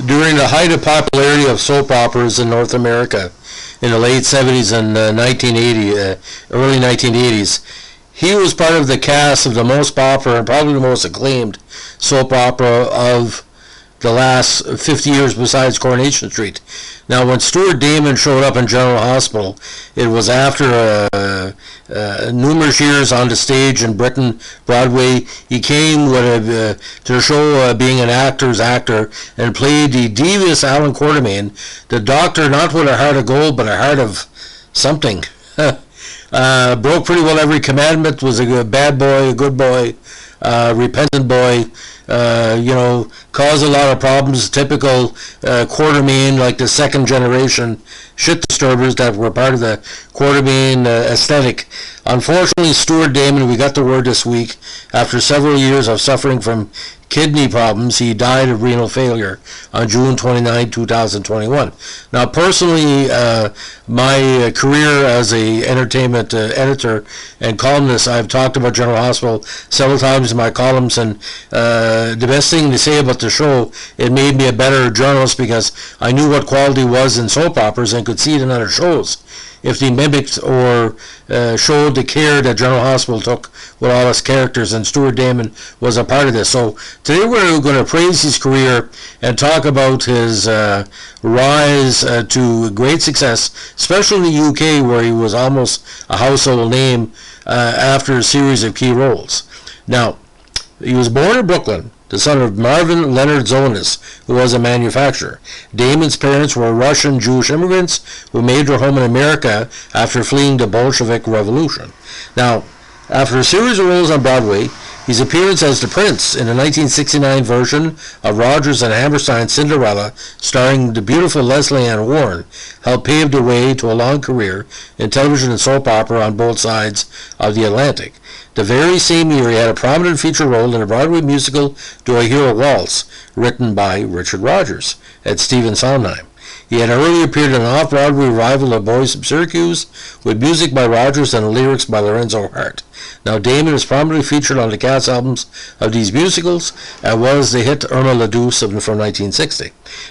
During the height of popularity of soap operas in North America in the late 70s and 1980, early 1980s, he was part of the cast of the most popular and probably the most acclaimed soap opera of the last 50 years besides Coronation Street. Now, when Stuart Damon showed up in General Hospital, it was after numerous years on the stage in Britain, Broadway. He came with to the show being an actor's actor and played the devious Alan Quartermaine, the doctor not with a heart of gold but a heart of something. Broke pretty well every commandment, was a bad boy, a good boy, repentant boy, caused a lot of problems, typical Quartermaine, like the second generation shit disturbers that were part of the Quartermaine aesthetic. Unfortunately, Stuart Damon, we got the word this week, after several years of suffering from kidney problems, he died of renal failure on June 29, 2021. Now, personally, my career as a entertainment editor and columnist, I've talked about General Hospital several times in my columns, and the best thing to say about the show, it made me a better journalist because I knew what quality was in soap operas and could see it in other shows. If they mimicked or showed the care that General Hospital took with all its characters, and Stuart Damon was a part of this. So today we're going to praise his career and talk about his rise to great success, especially in the UK, where he was almost a household name after a series of key roles. Now, he was born in Brooklyn, the son of Marvin Leonard Zonis, who was a manufacturer. Damon's parents were Russian Jewish immigrants who made their home in America after fleeing the Bolshevik Revolution. Now, after a series of roles on Broadway, his appearance as the Prince in the 1969 version of Rodgers and Hammerstein's Cinderella, starring the beautiful Leslie Ann Warren, helped pave the way to a long career in television and soap opera on both sides of the Atlantic. The very same year, he had a prominent feature role in the Broadway musical Do I Hear a Waltz, written by Richard Rodgers at Stephen Sondheim. He had earlier appeared in an off-Broadway revival of Boys from Syracuse, with music by Rodgers and lyrics by Lorenzo Hart. Now, Damon is prominently featured on the cast albums of these musicals, and was the hit Irma la Douce from 1960.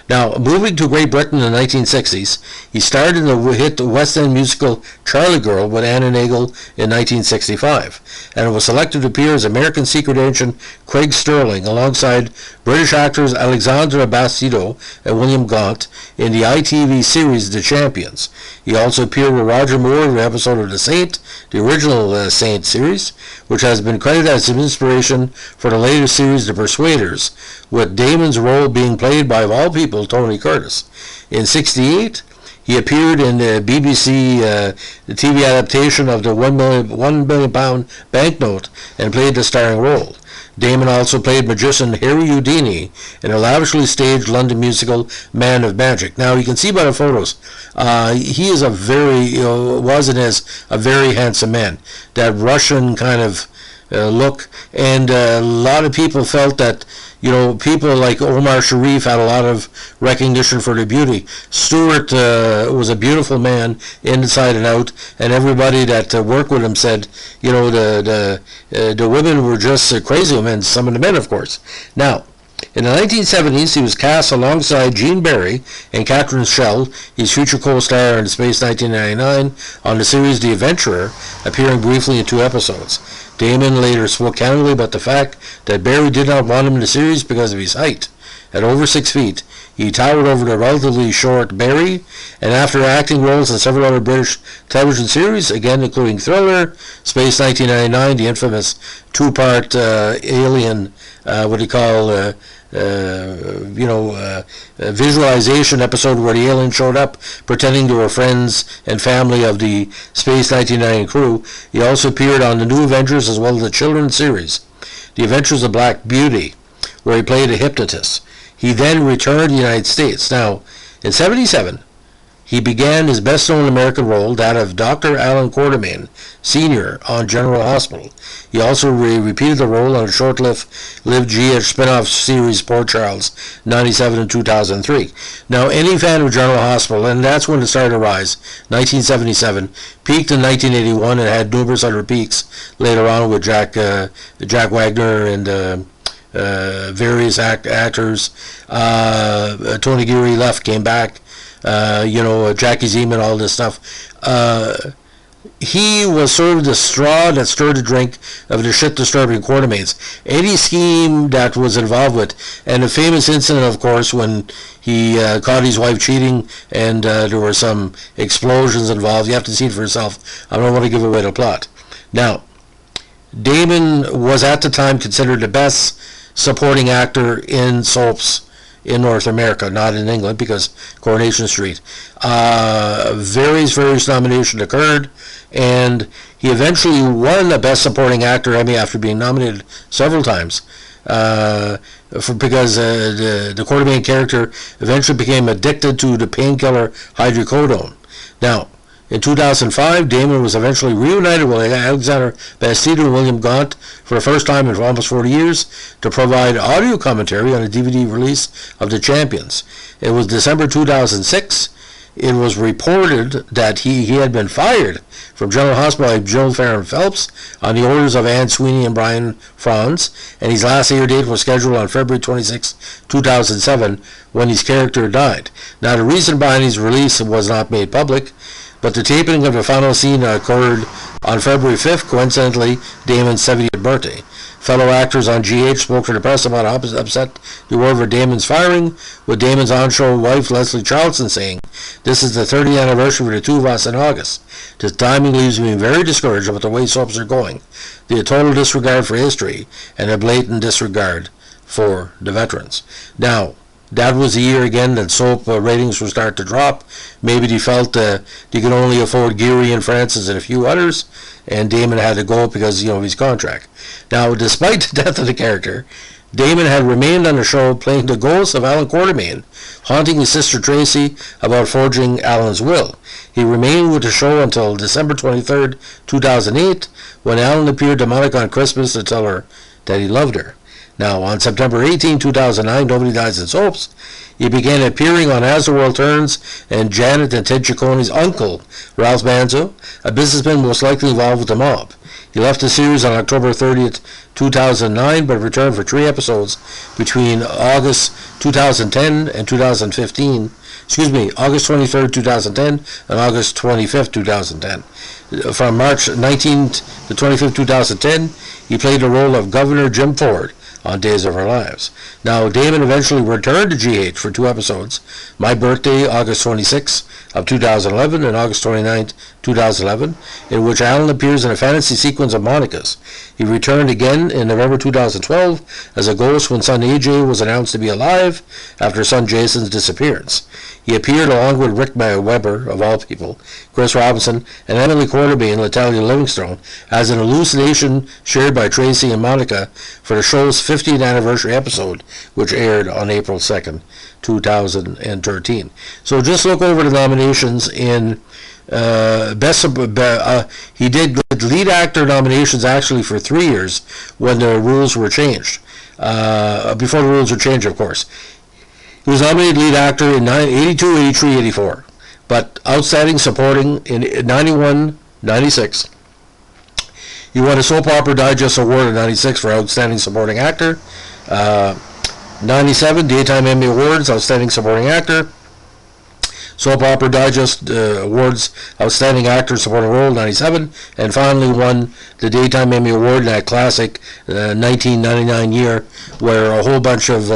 Now, moving to Great Britain in the 1960s, he starred in the hit West End musical Charlie Girl with Anna Nagel in 1965, and was selected to appear as American secret agent Craig Sterling alongside British actors Alexandra Bastido and William Gaunt in the ITV series The Champions. He also appeared with Roger Moore in an episode of The Saint, the original Saint series, which has been credited as an inspiration for the later series The Persuaders, with Damon's role being played by, of all people, Tony Curtis. In '68, he appeared in the BBC the TV adaptation of the £1 million banknote and played the starring role. Damon also played magician Harry Houdini in a lavishly staged London musical Man of Magic. Now, you can see by the photos, he is a very, was and is a very handsome man. That Russian kind of look, and a lot of people felt that, people like Omar Sharif had a lot of recognition for their beauty. Stuart was a beautiful man inside and out, and everybody that worked with him said, the women were just crazy women, some of the men, of course. Now, in the 1970s, he was cast alongside Gene Barry and Catherine Schell, his future co-star in Space 1999, on the series The Adventurer, appearing briefly in 2 episodes. Damon later spoke candidly about the fact that Barry did not want him in the series because of his height. At over 6 feet, he towered over the relatively short Barry, and after acting roles in several other British television series, again including Thriller, Space 1999, the infamous 2-part alien, visualization episode where the alien showed up pretending they were friends and family of the Space 1999 crew. He also appeared on the New Avengers as well as the children's series, The Adventures of Black Beauty, where he played a hypnotist. He then returned to the United States. Now, in '77, he began his best-known American role, that of Dr. Alan Quartermaine, Sr. on General Hospital. He also repeated the role on a short-lived GH spin-off series, Port Charles, 97 and 2003. Now, any fan of General Hospital, and that's when it started to rise, 1977, peaked in 1981 and had numerous other peaks later on with Jack Wagner and various actors. Tony Geary left, came back. Jackie Zeman, all this stuff. He was served the straw that stirred the drink of the shit-disturbing Quartermaines. Any scheme that was involved with, and a famous incident, of course, when he caught his wife cheating, and there were some explosions involved. You have to see it for yourself. I don't want to give away the plot. Now, Damon was at the time considered the best supporting actor in soaps in North America, not in England, because Coronation Street. Various nominations occurred, and he eventually won a Best Supporting Actor Emmy after being nominated several times, because the Quartermaine character eventually became addicted to the painkiller hydrocodone. Now, in 2005, Damon was eventually reunited with Alexander Bastide and William Gaunt for the first time in almost 40 years to provide audio commentary on a DVD release of The Champions. It was December 2006. It was reported that he had been fired from General Hospital by Jill Farron Phelps on the orders of Anne Sweeney and Brian Franz, and his last air date was scheduled on February 26, 2007, when his character died. Now, the reason behind his release was not made public, but the taping of the final scene occurred on February 5th, coincidentally Damon's 70th birthday. Fellow actors on GH spoke to the press about how upset they were over Damon's firing, with Damon's on-show wife Leslie Charlton saying, "This is the 30th anniversary for the two of us in August. The timing leaves me very discouraged about the way soaps are going. The total disregard for history and a blatant disregard for the veterans." Now, that was the year again that soap ratings would start to drop. Maybe they felt they could only afford Geary and Francis and a few others, and Damon had to go because of his contract. Now, despite the death of the character, Damon had remained on the show playing the ghost of Alan Quartermaine, haunting his sister Tracy about forging Alan's will. He remained with the show until December 23rd, 2008, when Alan appeared to Monica on Christmas to tell her that he loved her. Now, on September 18, 2009, Nobody Dies in Soaps, he began appearing on As the World Turns and Janet and Ted Cicconi's uncle, Ralph Manzo, a businessman most likely involved with the mob. He left the series on October 30th, 2009, but returned for 3 episodes between August 2010 and 2015. August 23rd, 2010 and August 25th, 2010. From March 19th to 25th, 2010, he played the role of Governor Jim Ford on Days of Our Lives. Now, Damon eventually returned to GH for 2 episodes, My Birthday, August 26th of 2011, and August 29th, 2011, in which Alan appears in a fantasy sequence of Monica's. He returned again in November 2012 as a ghost when son AJ was announced to be alive after son Jason's disappearance. He appeared along with Rick Weber, of all people, Chris Robinson, and Emily Quartermaine, Natalia Livingstone, as an hallucination shared by Tracy and Monica for the show's 50th anniversary episode, which aired on April 2nd, 2013. So just look over the nominations in he did lead actor nominations actually for 3 years when the rules were changed. Before the rules were changed, of course. He was nominated lead actor in 82, 83, 84, but outstanding supporting in 91, 96. He won a Soap Opera Digest Award in 96 for outstanding supporting actor. 97 Daytime Emmy Awards, outstanding supporting actor. Soap Opera Digest Awards, Outstanding Actor Supporting Role, 97, and finally won the Daytime Emmy Award in that classic 1999 year, where a whole bunch of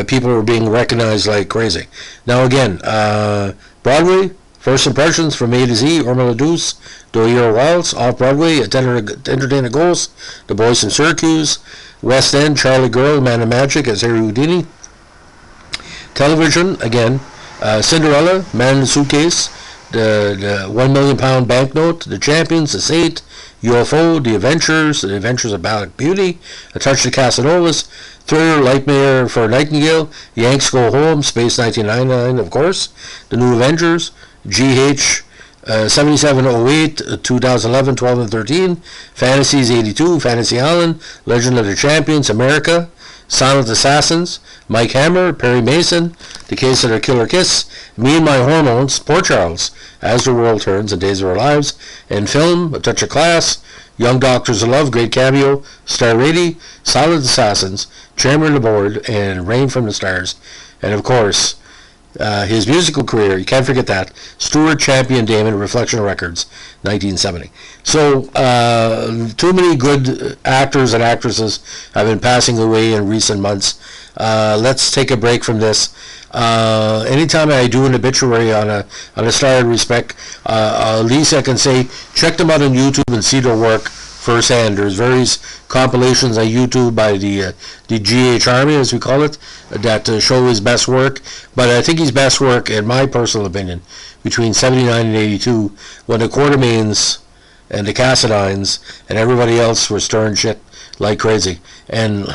people were being recognized like crazy. Now again, Broadway, First Impressions from A to Z, Irma la Douce, Doyer Wilds, Off-Broadway, Entertain a Ghost, The Boys from Syracuse, West End, Charlie Girl, Man of Magic as Harry Houdini. Television, again, Cinderella, Man in the Suitcase, the £1 million banknote, The Champions, The Saint, UFO, The Adventures of Black Beauty, A Touch of Casanovas, Thriller, Nightmare for Nightingale, Yanks Go Home, Space 1999, of course, The New Avengers, GH 7708, 2011, 12 and 13, Fantasies 82, Fantasy Island, Legend of the Champions, America, Silent Assassins, Mike Hammer, Perry Mason, The Case of the Killer Kiss, Me and My Hormones, Port Charles, As the World Turns and Days of Our Lives, and film, A Touch of Class, Young Doctors of Love, great cameo. Star Rady, Silent Assassins, Chairman of the Board, and Rain from the Stars. And of course, his musical career, you can't forget that. Stuart Champion Damon, Reflection Records, 1970. So, too many good actors and actresses have been passing away in recent months. Let's take a break from this. Anytime I do an obituary on a star in respect, at least I can say check them out on YouTube and see their work firsthand. There's various compilations on YouTube by the GH Army, as we call it, that show his best work. But I think his best work, in my personal opinion, between 79 and 82, when the Quartermaines and the Cassadines and everybody else were stirring shit like crazy. And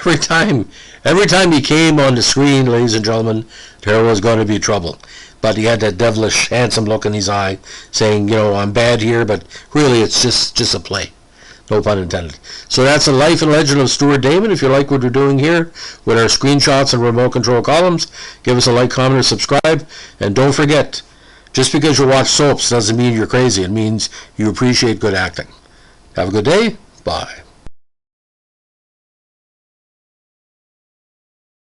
every time he came on the screen, ladies and gentlemen, there was going to be trouble. But he had that devilish, handsome look in his eye, saying, you know, I'm bad here, but really it's just a play. No pun intended. So that's the life and legend of Stuart Damon. If you like what we're doing here with our screenshots and remote control columns, give us a like, comment, or subscribe. And don't forget, just because you watch soaps doesn't mean you're crazy. It means you appreciate good acting. Have a good day. Bye.